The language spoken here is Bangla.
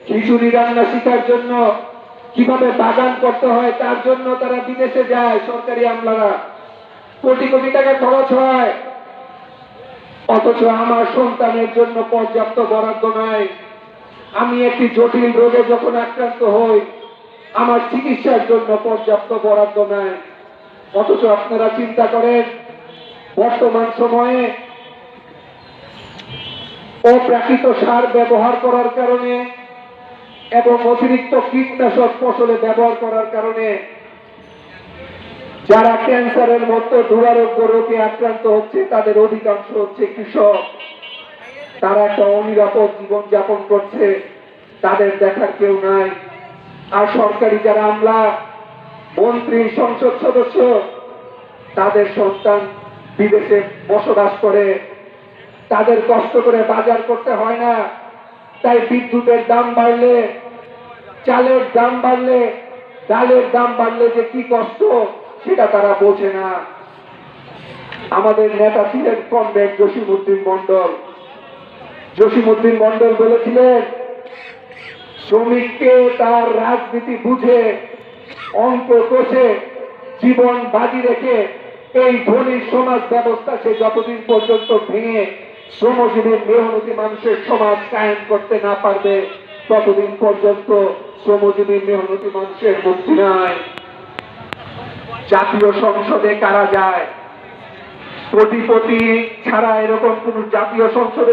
খিচুড়ি রান্না শেখার জন্য, কিভাবে বাগান করতে হয় তার জন্য তারা বিদেশে যায়। সরকারি আমলারা কোটি কোটি টাকা খরচ হয়, অথচ আমার সন্তানের জন্য পর্যাপ্ত বরাদ্দ নাই। আমি একটি জটিল রোগে যখন আক্রান্ত হই, আমার চিকিৎসার জন্য পর্যাপ্ত বরাদ্দ নাই। অথচ আপনারা চিন্তা করেন, বর্তমান সময়ে অপ্রাকৃত সার ব্যবহার করার কারণে এবং অতিরিক্ত কীটনাশক ফসলে ব্যবহার করার কারণে যারা ক্যান্সারের মতো দুরারোগ্য রোগে আক্রান্ত হচ্ছে তাদের অধিকাংশ হচ্ছে কৃষক। তারা একটা অনিরাপদ জীবন যাপন করছে, তাদের দেখার কেউ নাই। আর সরকারি যারা আমলা, মন্ত্রী, সংসদ সদস্য, তাদের সন্তান বিদেশে বসবাস করে, তাদের কষ্ট করে বাজার করতে হয় না। তাই বিদ্যুতের দাম বাড়লে, চালের দাম বাড়লে, ডালের দাম বাড়লে যে কি কষ্ট সেটা তারা বোঝে না। আমাদের নেতা ছিলেন কমরেড জসিমউদ্দিন মন্ডল। জসিমউদ্দিন মন্ডল বলেছিলেন, শ্রমিককে তার রাজনীতি বুঝে, অঙ্ক কষে, জীবন বাজি রেখে এই ধনী সমাজ ব্যবস্থা সে যতদিন পর্যন্ত ভেঙে শ্রমজীবী মেহনতি মানুষের সমাজ কায়েম করতে না পারবে, ততদিন পর্যন্ত শ্রমজীবী মেহনতি মানুষের মুক্তি নাই। জাতীয় সংসদে কারা যায়? কোটিপতি ছাড়া এরকম কোন জাতীয় সংসদে